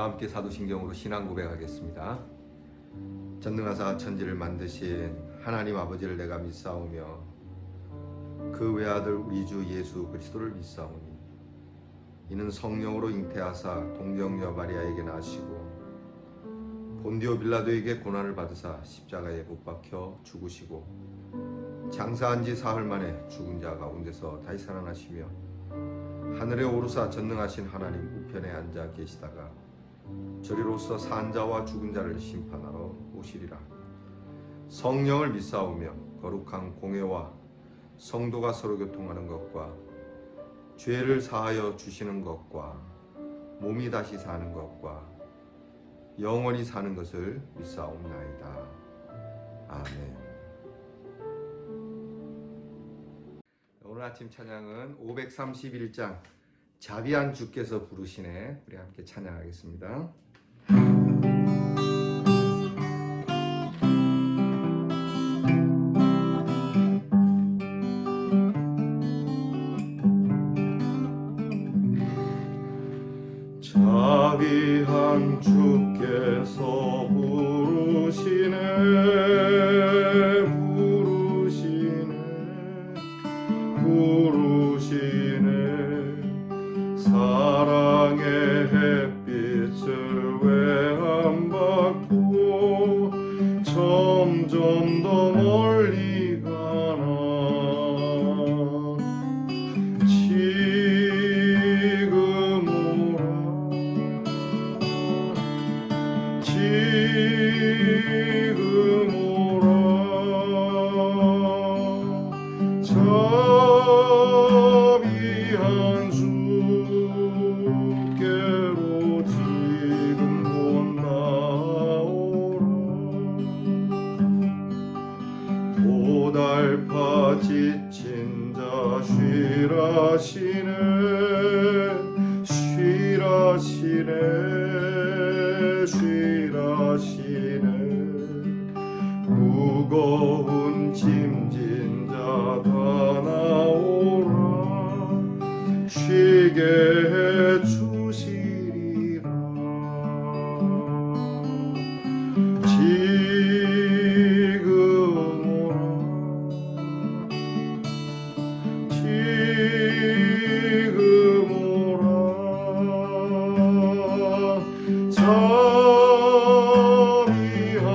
다 함께 사도신경으로 신앙 고백하겠습니다. 전능하사 천지를 만드신 하나님 아버지를 내가 믿사오며 그 외아들 우리 주 예수 그리스도를 믿사오니 이는 성령으로 잉태하사 동정녀 마리아에게 나시고 본디오 빌라도에게 고난을 받으사 십자가에 못 박혀 죽으시고 장사한 지 사흘 만에 죽은 자 가운데서 다시 살아나시며 하늘에 오르사 전능하신 하나님 우편에 앉아 계시다가 저리로서 산 자와 죽은 자를 심판하러 오시리라. 성령을 믿사오며 거룩한 공회와 성도가 서로 교통하는 것과 죄를 사하여 주시는 것과 몸이 다시 사는 것과 영원히 사는 것을 믿사옵나이다. 아멘. 오늘 아침 찬양은 531장 자비한 주께서 부르시네, 우리 함께 찬양하겠습니다. 자비한 주께서 부르시네, 부르시네 사랑의 햇빛을 외안받고 점점 더 멀리 가나 지금 오라 자비한 주께로 지금 곧 나오라. 고달파 지친 자 쉬라시네, 쉬라시네 무거운 짐진 자 다 나오라. 쉬게 해주시리라. 지금 오라, 지금 오라. 자비한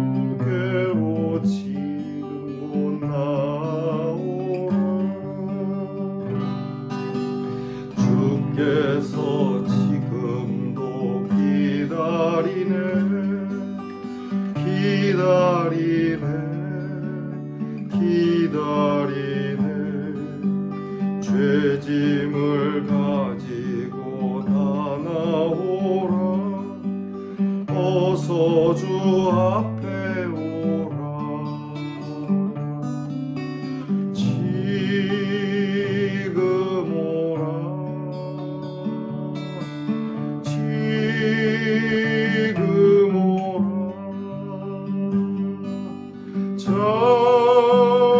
주께로 지금 곧 나오라. 주께서 지금도 기다리네, 죄짐을 가지고 다 나오라. 어서 주 앞에 오라. 지금 오라, 지금 오라.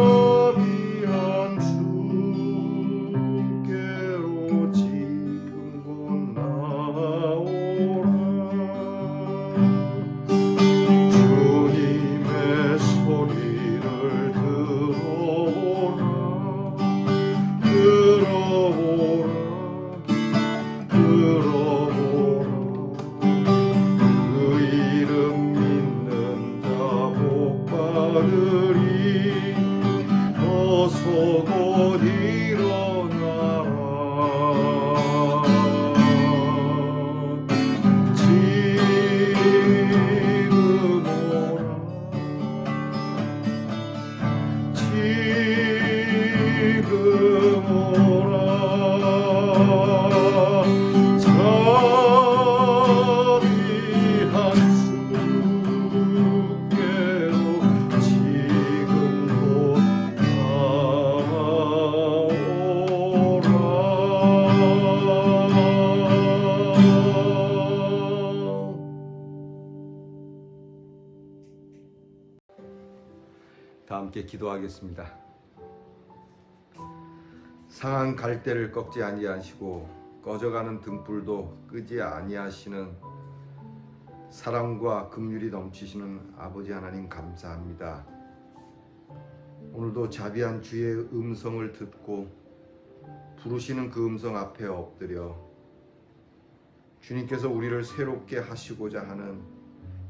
자비한 주께로 지금 곧 나오라. 주님의 소리를 들어오라, 들어오라. 그 이름 믿는 자 복 받으리. 어서 곧 일어나라. 지금 오라, 지금 오라. 자비한 주께로 지금 곧 나오라. 다 함께 기도하겠습니다. 상한 갈대를 꺾지 아니하시고 꺼져가는 등불도 끄지 아니하시는 사랑과 긍휼이 넘치시는 아버지 하나님 감사합니다. 오늘도 자비한 주의 음성을 듣고 부르시는 그 음성 앞에 엎드려 주님께서 우리를 새롭게 하시고자 하는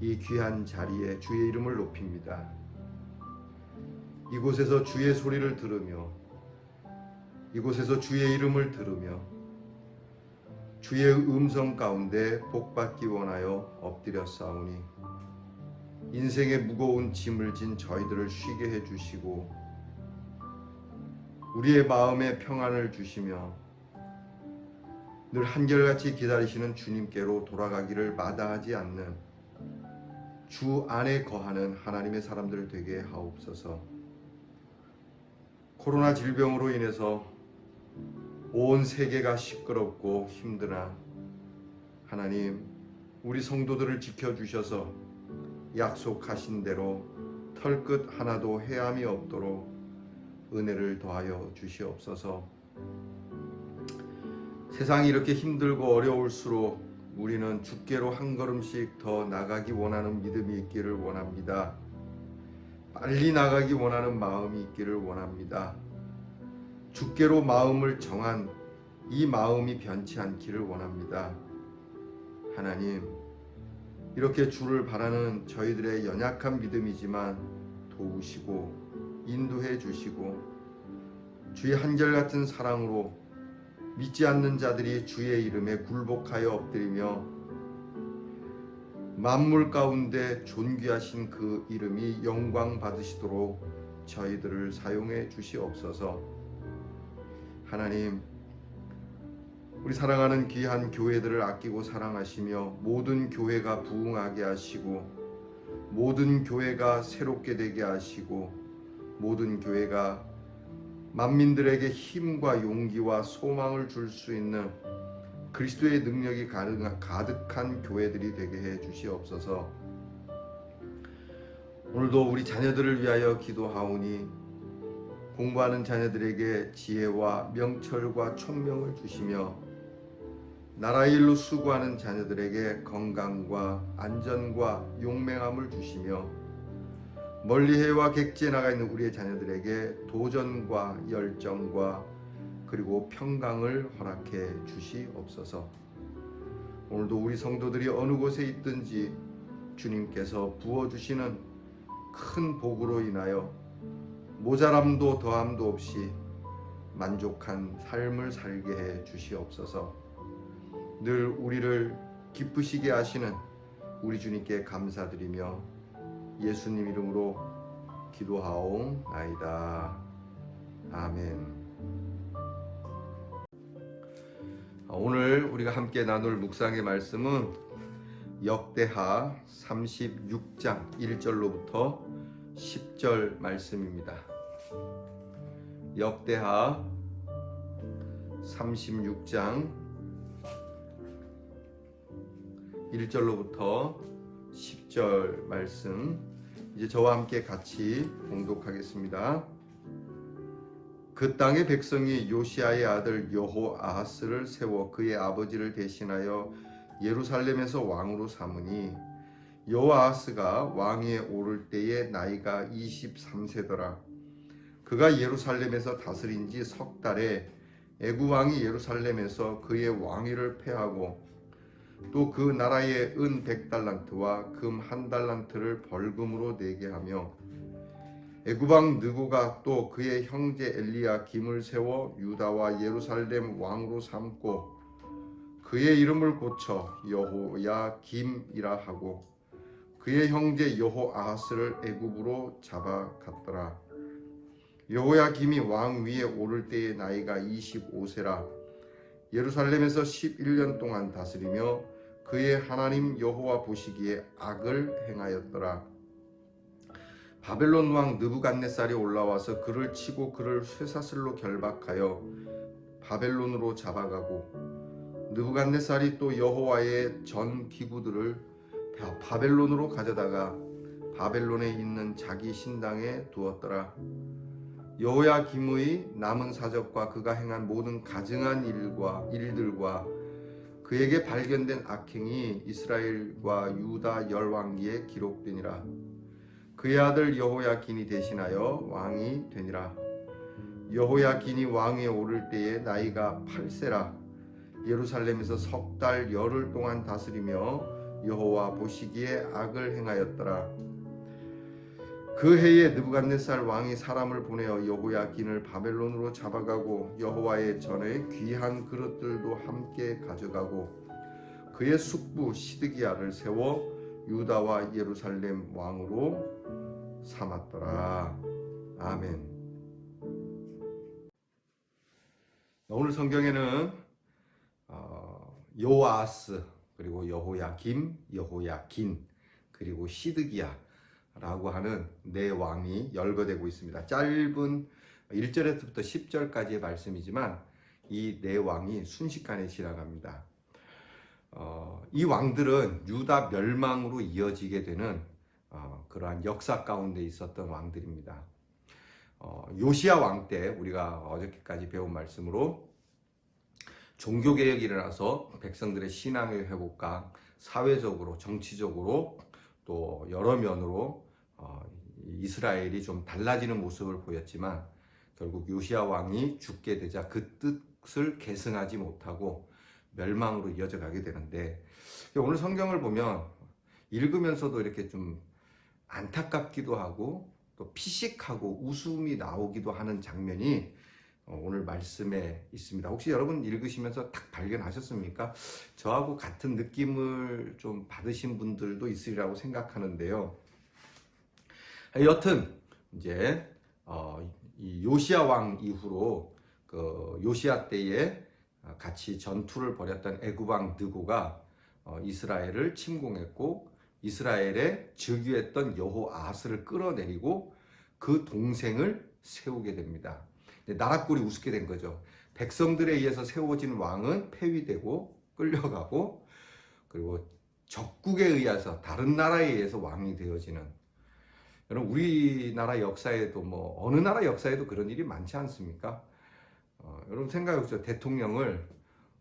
이 귀한 자리에 주의 이름을 높입니다. 이곳에서 주의 소리를 들으며 이곳에서 주의 이름을 들으며 주의 음성 가운데 복받기 원하여 엎드려 싸우니 인생의 무거운 짐을 진 저희들을 쉬게 해주시고 우리의 마음에 평안을 주시며 늘 한결같이 기다리시는 주님께로 돌아가기를 마다하지 않는 주 안에 거하는 하나님의 사람들 되게 하옵소서. 코로나 질병으로 인해서 온 세계가 시끄럽고 힘드나 하나님 우리 성도들을 지켜주셔서 약속하신 대로 털끝 하나도 해함이 없도록 은혜를 더하여 주시옵소서. 세상이 이렇게 힘들고 어려울수록 우리는 주께로 한 걸음씩 더 나가기 원하는 믿음이 있기를 원합니다. 빨리 나가기 원하는 마음이 있기를 원합니다. 주께로 마음을 정한 이 마음이 변치 않기를 원합니다. 하나님, 이렇게 주를 바라는 저희들의 연약한 믿음이지만 도우시고 인도해 주시고 주의 한결같은 사랑으로 믿지 않는 자들이 주의 이름에 굴복하여 엎드리며 만물 가운데 존귀하신 그 이름이 영광 받으시도록 저희들을 사용해 주시옵소서. 하나님, 우리 사랑하는 귀한 교회들을 아끼고 사랑하시며 모든 교회가 부흥하게 하시고 모든 교회가 새롭게 되게 하시고 모든 교회가 만민들에게 힘과 용기와 소망을 줄 수 있는 그리스도의 능력이 가득한 교회들이 되게 해 주시옵소서. 오늘도 우리 자녀들을 위하여 기도하오니 공부하는 자녀들에게 지혜와 명철과 총명을 주시며 나라의 일로 수고하는 자녀들에게 건강과 안전과 용맹함을 주시며 멀리해와 객지에 나가 있는 우리의 자녀들에게 도전과 열정과 그리고 평강을 허락해 주시옵소서. 오늘도 우리 성도들이 어느 곳에 있든지 주님께서 부어주시는 큰 복으로 인하여 모자람도 더함도 없이 만족한 삶을 살게 해 주시옵소서. 늘 우리를 기쁘시게 하시는 우리 주님께 감사드리며 예수님 이름으로 기도하옵나이다. 아멘. 오늘 우리가 함께 나눌 묵상의 말씀은 역대하 36장 1절로부터 10절 말씀입니다. 역대하 36장 1절로부터 10절 말씀, 이제 저와 함께 같이 봉독하겠습니다. 그 땅의 백성이 요시아의 아들 여호아하스를 세워 그의 아버지를 대신하여 예루살렘에서 왕으로 삼으니 여호아하스가 왕위에 오를 때에 나이가 23세더라. 그가 예루살렘에서 다스린 지 석 달에 애굽 왕이 예루살렘에서 그의 왕위를 폐하고 또 그 나라의 은 100달란트와 금 1달란트를 벌금으로 내게 하며 애굽 왕 느고가 또 그의 형제 엘리야김을 세워 유다와 예루살렘 왕으로 삼고 그의 이름을 고쳐 여호야김이라 하고 그의 형제 여호아하스를 애굽으로 잡아갔더라. 여호야김이 왕 위에 오를 때의 나이가 25세라. 예루살렘에서 11년 동안 다스리며 그의 하나님 여호와 보시기에 악을 행하였더라. 바벨론 왕 느부갓네살이 올라와서 그를 치고 그를 쇠사슬로 결박하여 바벨론으로 잡아가고 느부갓네살이 또 여호와의 전 기구들을 바벨론으로 가져다가 바벨론에 있는 자기 신당에 두었더라. 여호야김의 남은 사적과 그가 행한 모든 가증한 일들과 그에게 발견된 악행이 이스라엘과 유다 열왕기에 기록되니라. 그의 아들 여호야긴이 대신하여 왕이 되니라. 여호야긴이 왕위에 오를 때에 나이가 8세라. 예루살렘에서 석 달 열흘 동안 다스리며 여호와 보시기에 악을 행하였더라. 그 해에 느부갓네살 왕이 사람을 보내어 여호야긴을 바벨론으로 잡아가고 여호와의 전에 귀한 그릇들도 함께 가져가고 그의 숙부 시드기야를 세워 유다와 예루살렘 왕으로 삼았더라. 아멘. 오늘 성경에는 요아스, 그리고 여호야김, 여호야긴, 그리고 시드기야라고 하는 네 왕이 열거되고 있습니다. 짧은 1절에서부터 10절까지의 말씀이지만 이 네 왕이 순식간에 지나갑니다. 이 왕들은 유다 멸망으로 이어지게 되는 그러한 역사 가운데 있었던 왕들입니다. 요시야 왕 때 우리가 어저께까지 배운 말씀으로 종교개혁이 일어나서 백성들의 신앙의 회복과 사회적으로 정치적으로 또 여러 면으로 이스라엘이 좀 달라지는 모습을 보였지만 결국 요시야 왕이 죽게 되자 그 뜻을 계승하지 못하고 멸망으로 이어져 가게 되는데, 오늘 성경을 보면 읽으면서도 이렇게 좀 안타깝기도 하고 또 피식하고 웃음이 나오기도 하는 장면이 오늘 말씀에 있습니다. 혹시 여러분 읽으시면서 딱 발견하셨습니까? 저하고 같은 느낌을 좀 받으신 분들도 있으리라고 생각하는데요. 여튼 이제 이 요시야 왕 이후로 그 요시야 때에 같이 전투를 벌였던 애굽 왕 느고가 이스라엘을 침공했고 이스라엘에 즉위했던 여호아스를 끌어내리고 그 동생을 세우게 됩니다. 나라꼴이 우습게 된 거죠. 백성들에 의해서 세워진 왕은 폐위되고 끌려가고, 그리고 적국에 의해서 다른 나라에 의해서 왕이 되어지는, 여러분 우리나라 역사에도 뭐 어느 나라 역사에도 그런 일이 많지 않습니까? 여러분 생각해보세요. 대통령을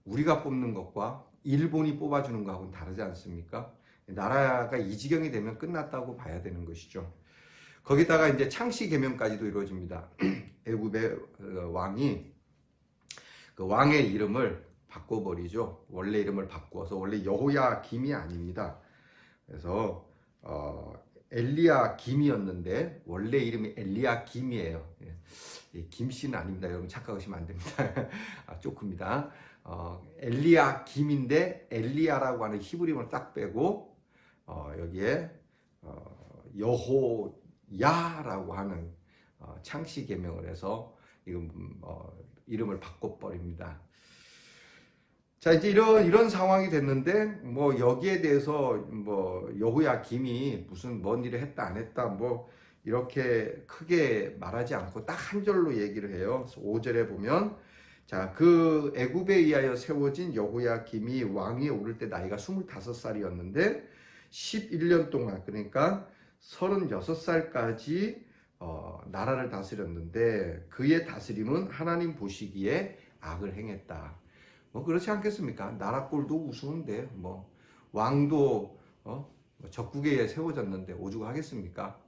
우리가 뽑는 것과 일본이 뽑아주는 것하고는 다르지 않습니까? 나라가 이 지경이 되면 끝났다고 봐야 되는 것이죠. 거기다가 이제 창씨 계명까지도 이루어집니다. 애굽의 왕이 그 왕의 이름을 바꿔버리죠. 원래 이름을 바꾸어서 원래 여호야김이 아닙니다. 그래서 엘리야김이었는데 원래 이름이 엘리야김이에요. 김씨는 아닙니다. 여러분 착각하시면 안 됩니다. 조금입니다. 엘리야김인데 엘리야라고 하는 히브리어를 딱 빼고 여기에 여호야라고 하는 창씨 계명을 해서 이름을 바꿔버립니다. 자, 이제 이런 상황이 됐는데 뭐 여기에 대해서 뭐 여호야김이 무슨 뭔 일을 했다 안 했다 뭐 이렇게 크게 말하지 않고 딱 한 절로 얘기를 해요. 5절에 보면 자, 그 애굽에 의하여 세워진 여호야김이 왕위에 오를 때 나이가 25살이었는데 11년 동안, 그러니까 36살까지 나라를 다스렸는데 그의 다스림은 하나님 보시기에 악을 행했다. 뭐 그렇지 않겠습니까? 나라꼴도 우스운데 뭐 왕도 적국에 세워졌는데 오죽 하겠습니까?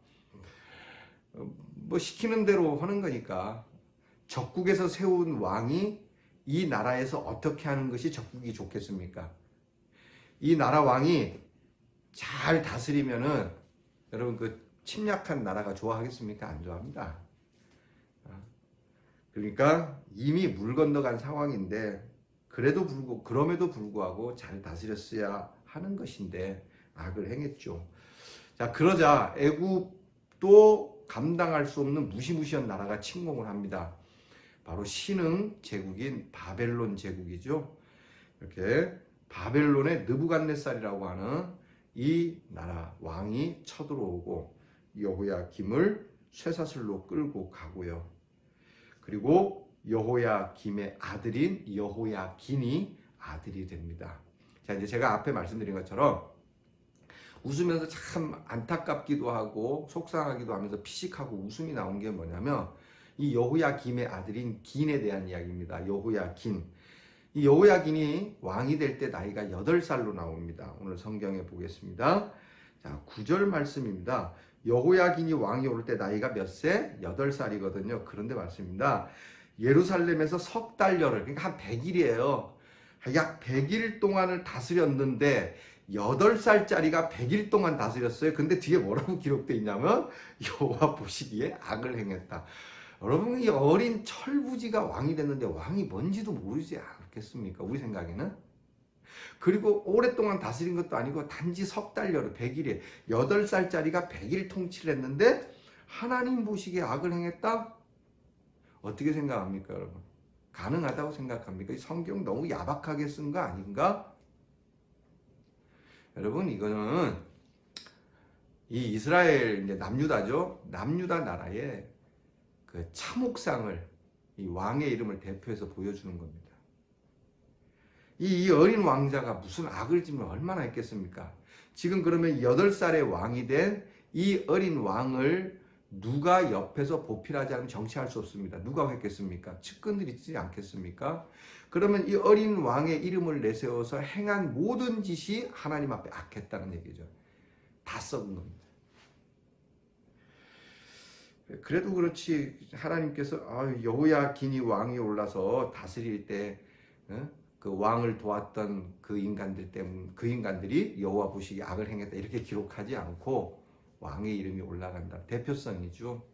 뭐 시키는 대로 하는 거니까. 적국에서 세운 왕이 이 나라에서 어떻게 하는 것이 적국이 좋겠습니까? 이 나라 왕이 잘 다스리면은 여러분 그 침략한 나라가 좋아하겠습니까? 안 좋아합니다. 그러니까 이미 물 건너간 상황인데 그럼에도 불구하고 잘 다스렸어야 하는 것인데 악을 행했죠. 자, 그러자 애굽도 감당할 수 없는 무시무시한 나라가 침공을 합니다. 바로 신흥 제국인 바벨론 제국이죠. 이렇게 바벨론의 느부갓네살이라고 하는 이 나라 왕이 쳐들어오고 여호야김을 쇠사슬로 끌고 가고요. 그리고 여호야김의 아들인 여호야긴이 아들이 됩니다. 자, 이제 제가 앞에 말씀드린 것처럼 웃으면서 참 안타깝기도 하고 속상하기도 하면서 피식하고 웃음이 나온 게 뭐냐면 이 여호야김의 아들인 긴에 대한 이야기입니다. 여호야긴. 이 여호야긴이 왕이 될 때 나이가 8살로 나옵니다. 오늘 성경에 보겠습니다. 자, 9절 말씀입니다. 여호야긴이 왕이 오를 때 나이가 몇 세? 8살이거든요. 그런데 말씀입니다. 예루살렘에서 석 달여를, 그러니까 한 100일이에요. 약 100일 동안을 다스렸는데 8살짜리가 100일 동안 다스렸어요. 근데 뒤에 뭐라고 기록되어 있냐면 여호와 보시기에 악을 행했다. 여러분, 이 어린 철부지가 왕이 됐는데 왕이 뭔지도 모르지 않겠습니까? 우리 생각에는. 그리고 오랫동안 다스린 것도 아니고 단지 석 달여로 100일에 8살짜리가 100일 통치를 했는데 하나님 보시기에 악을 행했다? 어떻게 생각합니까, 여러분? 가능하다고 생각합니까? 이 성경 너무 야박하게 쓴 거 아닌가? 여러분, 이거는 이 이스라엘 이제 남유다죠. 남유다 나라의 그 차목상을, 이 왕의 이름을 대표해서 보여주는 겁니다. 이 어린 왕자가 무슨 악을 지면 얼마나 했겠습니까? 지금 그러면 8살의 왕이 된 이 어린 왕을 누가 옆에서 보필하지 않으면 정치할 수 없습니다. 누가 했겠습니까? 측근들이 있지 않겠습니까? 그러면 이 어린 왕의 이름을 내세워서 행한 모든 짓이 하나님 앞에 악했다는 얘기죠. 다 썩은 겁니다. 그래도 그렇지, 하나님께서 여호야긴이 왕이 올라서 다스릴 때 그 왕을 도왔던 그 인간들이 여호와 보시기에 악을 행했다 이렇게 기록하지 않고 왕의 이름이 올라간다. 대표성이죠.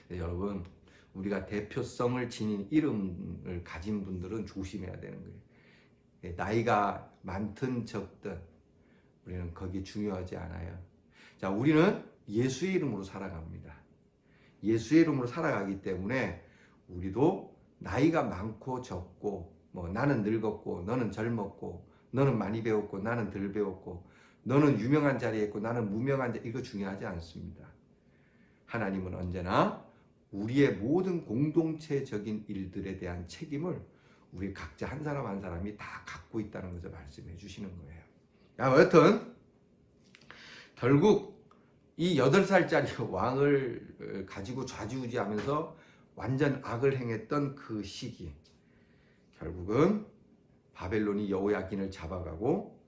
네, 여러분, 우리가 대표성을 지닌 이름을 가진 분들은 조심해야 되는 거예요. 네, 나이가 많든 적든 우리는 거기 중요하지 않아요. 자, 우리는 예수의 이름으로 살아갑니다. 예수의 이름으로 살아가기 때문에 우리도 나이가 많고 적고, 나는 늙었고 너는 젊었고, 너는 많이 배웠고 나는 덜 배웠고, 너는 유명한 자리에 있고 나는 무명한 자리에, 이거 중요하지 않습니다. 하나님은 언제나 우리의 모든 공동체적인 일들에 대한 책임을 우리 각자 한 사람 한 사람이 다 갖고 있다는 것을 말씀해 주시는 거예요. 여하튼 결국 이 8살짜리 왕을 가지고 좌지우지하면서 완전 악을 행했던 그 시기, 결국은 바벨론이 여호야긴을 잡아가고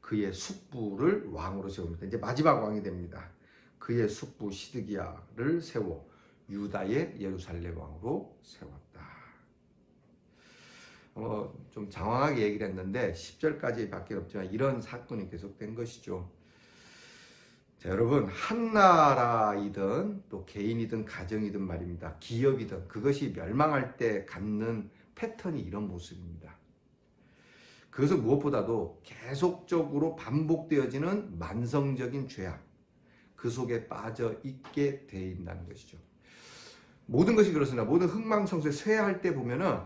그의 숙부를 왕으로 세웁니다. 이제 마지막 왕이 됩니다. 그의 숙부 시드기야를 세워 유다의 예루살렘 왕으로 세웠다. 좀 장황하게 얘기를 했는데 10절까지 밖에 없지만 이런 사건이 계속된 것이죠. 자, 여러분, 한 나라이든 또 개인이든 가정이든 말입니다. 기업이든 그것이 멸망할 때 갖는 패턴이 이런 모습입니다. 그것은 무엇보다도 계속적으로 반복되어지는 만성적인 죄악, 그 속에 빠져 있게 되어 있다는 것이죠. 모든 것이 그렇습니다. 모든 흥망성쇠 쇠할 때 보면은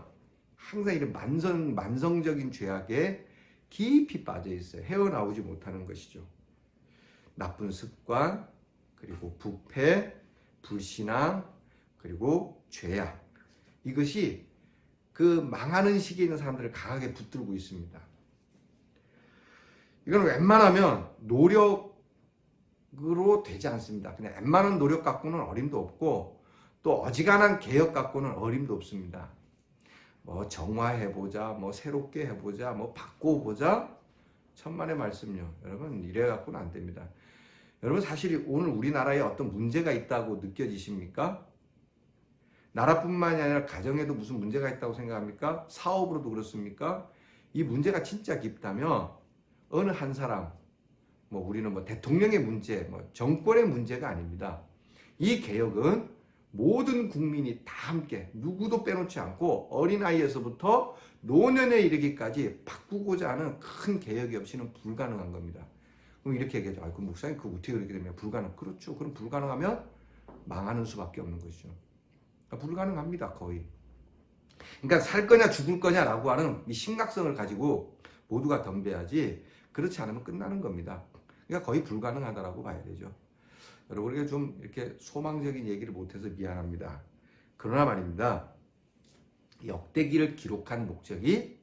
항상 이런 만성적인 죄악에 깊이 빠져 있어요. 헤어나오지 못하는 것이죠. 나쁜 습관, 그리고 부패, 불신앙, 그리고 죄악, 이것이 그 망하는 시기에 있는 사람들을 강하게 붙들고 있습니다. 이건 웬만하면 노력으로 되지 않습니다. 그냥 웬만한 노력 갖고는 어림도 없고, 또 어지간한 개혁 갖고는 어림도 없습니다. 정화해보자, 새롭게 해보자, 바꿔보자, 천만의 말씀요. 여러분, 이래 갖고는 안 됩니다. 여러분, 사실 오늘 우리나라에 어떤 문제가 있다고 느껴지십니까? 나라뿐만이 아니라 가정에도 무슨 문제가 있다고 생각합니까? 사업으로도 그렇습니까? 이 문제가 진짜 깊다면 어느 한 사람, 우리는 대통령의 문제, 정권의 문제가 아닙니다. 이 개혁은 모든 국민이 다 함께 누구도 빼놓지 않고 어린아이에서부터 노년에 이르기까지 바꾸고자 하는 큰 개혁이 없이는 불가능한 겁니다. 그럼 이렇게 얘기하죠. 그럼 목사님, 그거 어떻게 그렇게 되면 불가능? 그렇죠. 그럼 불가능하면 망하는 수밖에 없는 것이죠. 불가능합니다, 거의. 그러니까 살 거냐 죽을 거냐라고 하는 이 심각성을 가지고 모두가 덤벼야지, 그렇지 않으면 끝나는 겁니다. 그러니까 거의 불가능하다라고 봐야 되죠. 여러분, 우리가 좀 이렇게 소망적인 얘기를 못해서 미안합니다. 그러나 말입니다, 역대기를 기록한 목적이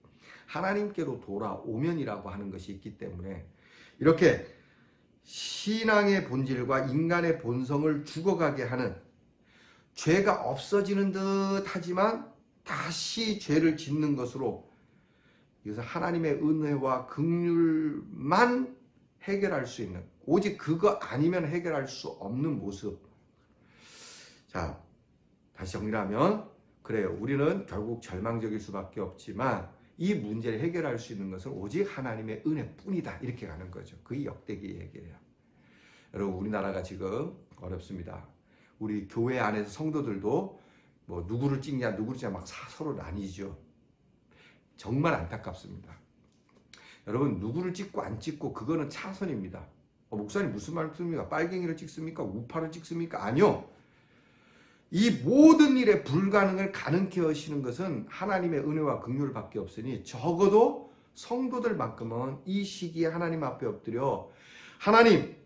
하나님께로 돌아오면이라고 하는 것이 있기 때문에 이렇게 신앙의 본질과 인간의 본성을 죽어가게 하는 죄가 없어지는 듯 하지만 다시 죄를 짓는 것으로, 이것은 하나님의 은혜와 긍휼만 해결할 수 있는, 오직 그거 아니면 해결할 수 없는 모습. 자, 다시 정리하면 그래요. 우리는 결국 절망적일 수밖에 없지만 이 문제를 해결할 수 있는 것은 오직 하나님의 은혜뿐이다. 이렇게 가는 거죠. 그게 역대기 얘기예요. 여러분, 우리나라가 지금 어렵습니다. 우리 교회 안에서 성도들도 뭐 누구를 찍냐 누구를 찍냐 막 서로 나뉘죠. 정말 안타깝습니다. 여러분, 누구를 찍고 안 찍고 그거는 차선입니다. 목사님 무슨 말씀입니까? 빨갱이를 찍습니까? 우파를 찍습니까? 아니요. 이 모든 일의 불가능을 가능케 하시는 것은 하나님의 은혜와 긍휼밖에 없으니, 적어도 성도들만큼은 이 시기에 하나님 앞에 엎드려, 하나님,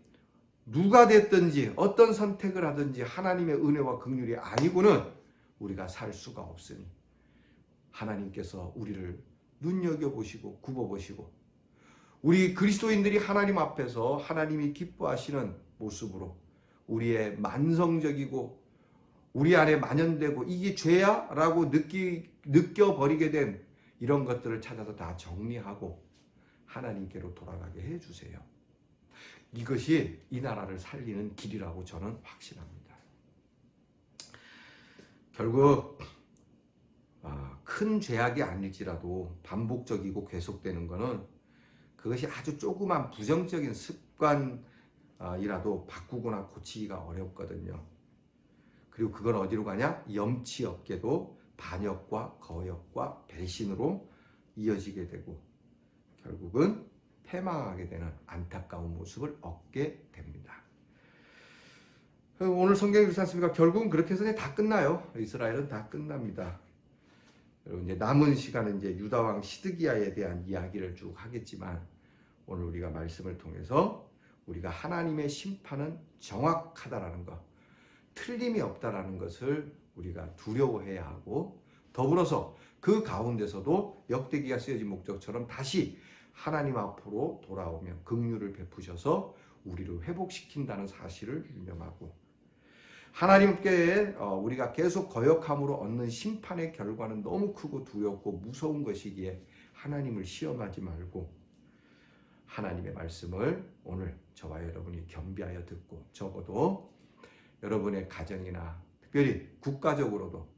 누가 됐든지 어떤 선택을 하든지 하나님의 은혜와 긍휼이 아니고는 우리가 살 수가 없으니 하나님께서 우리를 눈여겨보시고 굽어보시고, 우리 그리스도인들이 하나님 앞에서 하나님이 기뻐하시는 모습으로 우리의 만성적이고 우리 안에 만연되고 이게 죄야? 라고 느껴버리게 된 이런 것들을 찾아서 다 정리하고 하나님께로 돌아가게 해주세요. 이것이 이 나라를 살리는 길이라고 저는 확신합니다. 결국 큰 죄악이 아닐지라도 반복적이고 계속되는 것은 그것이 아주 조그만 부정적인 습관이라도 바꾸거나 고치기가 어렵거든요. 그리고 그건 어디로 가냐? 염치 없게도 반역과 거역과 배신으로 이어지게 되고 결국은 패망하게 되는 안타까운 모습을 얻게 됩니다. 오늘 성경이 그렇지 않습니까? 결국은 그렇게 해서 다 끝나요. 이스라엘은 다 끝납니다. 여러분, 이제 남은 시간은 이제 유다왕 시드기야에 대한 이야기를 쭉 하겠지만, 오늘 우리가 말씀을 통해서 우리가 하나님의 심판은 정확하다라는 것, 틀림이 없다라는 것을 우리가 두려워해야 하고, 더불어서 그 가운데서도 역대기가 쓰여진 목적처럼 다시 하나님 앞으로 돌아오며 긍휼을 베푸셔서 우리를 회복시킨다는 사실을 유념하고, 하나님께 우리가 계속 거역함으로 얻는 심판의 결과는 너무 크고 두렵고 무서운 것이기에 하나님을 시험하지 말고 하나님의 말씀을 오늘 저와 여러분이 겸비하여 듣고, 적어도 여러분의 가정이나 특별히 국가적으로도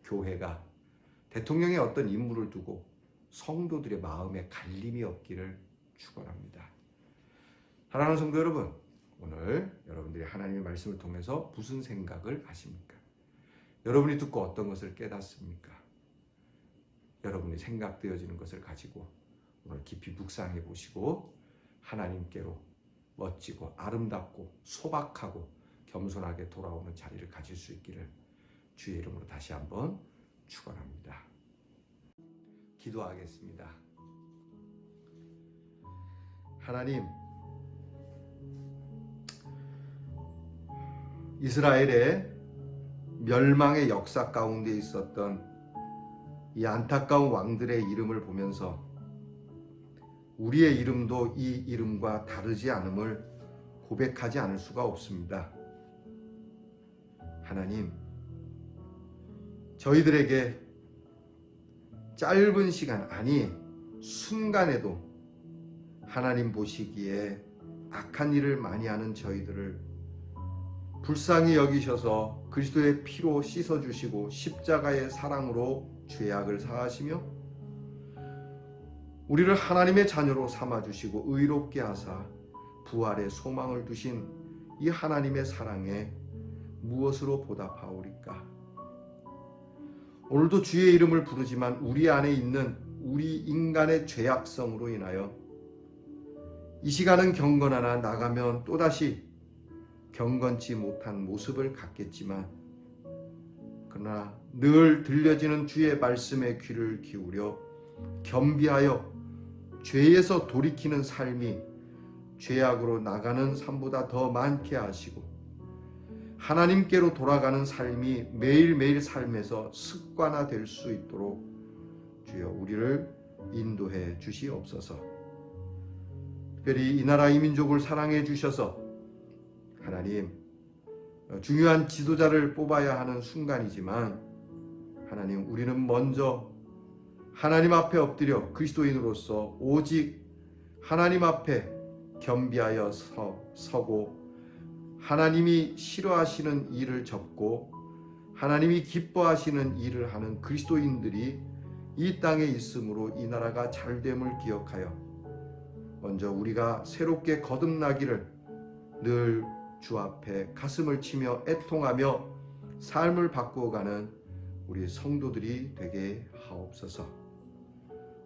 교회가 대통령의 어떤 임무를 두고 성도들의 마음에 갈림이 없기를 축원합니다. 사랑하는 성도 여러분, 오늘 여러분들이 하나님의 말씀을 통해서 무슨 생각을 하십니까? 여러분이 듣고 어떤 것을 깨닫습니까? 여러분이 생각되어지는 것을 가지고 오늘 깊이 묵상해 보시고 하나님께로 멋지고 아름답고 소박하고 겸손하게 돌아오는 자리를 가질 수 있기를 주의 이름으로 다시 한번 축원합니다. 기도하겠습니다. 하나님, 이스라엘의 멸망의 역사 가운데 있었던 이 안타까운 왕들의 이름을 보면서 우리의 이름도 이 이름과 다르지 않음을 고백하지 않을 수가 없습니다. 하나님, 저희들에게 짧은 시간, 아니 순간에도 하나님 보시기에 악한 일을 많이 하는 저희들을 불쌍히 여기셔서 그리스도의 피로 씻어주시고 십자가의 사랑으로 죄악을 사하시며 우리를 하나님의 자녀로 삼아주시고 의롭게 하사 부활의 소망을 두신 이 하나님의 사랑에 무엇으로 보답하오리까? 오늘도 주의 이름을 부르지만 우리 안에 있는 우리 인간의 죄악성으로 인하여 이 시간은 경건하나 나가면 또다시 경건치 못한 모습을 갖겠지만, 그러나 늘 들려지는 주의 말씀에 귀를 기울여 겸비하여 죄에서 돌이키는 삶이 죄악으로 나가는 삶보다 더 많게 하시고 하나님께로 돌아가는 삶이 매일매일 삶에서 습관화될 수 있도록 주여 우리를 인도해 주시옵소서. 특별히 이 나라 이 민족을 사랑해 주셔서 하나님, 중요한 지도자를 뽑아야 하는 순간이지만 하나님, 우리는 먼저 하나님 앞에 엎드려 그리스도인으로서 오직 하나님 앞에 겸비하여 서고 하나님이 싫어하시는 일을 접고 하나님이 기뻐하시는 일을 하는 그리스도인들이 이 땅에 있으므로 이 나라가 잘됨을 기억하여 먼저 우리가 새롭게 거듭나기를 늘 주 앞에 가슴을 치며 애통하며 삶을 바꾸어가는 우리 성도들이 되게 하옵소서.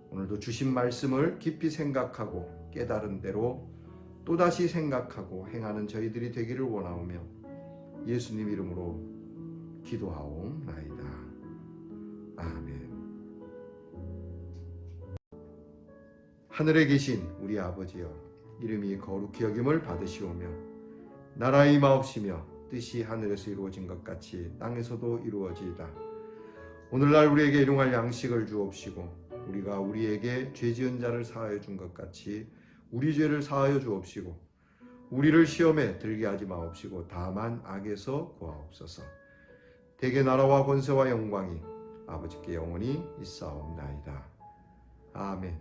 오늘도 주신 말씀을 깊이 생각하고 깨달은 대로 또다시 생각하고 행하는 저희들이 되기를 원하오며 예수님 이름으로 기도하옵나이다. 아멘. 하늘에 계신 우리 아버지여, 이름이 거룩히 여김을 받으시오며 나라의 임하옵시며 뜻이 하늘에서 이루어진 것 같이 땅에서도 이루어지이다. 오늘날 우리에게 일용할 양식을 주옵시고 우리가 우리에게 죄 지은 자를 사하여 준 것 같이 우리 죄를 사하여 주옵시고 우리를 시험에 들게 하지 마옵시고 다만 악에서 구하옵소서. 대개 나라와 권세와 영광이 아버지께 영원히 있사옵나이다. 아멘.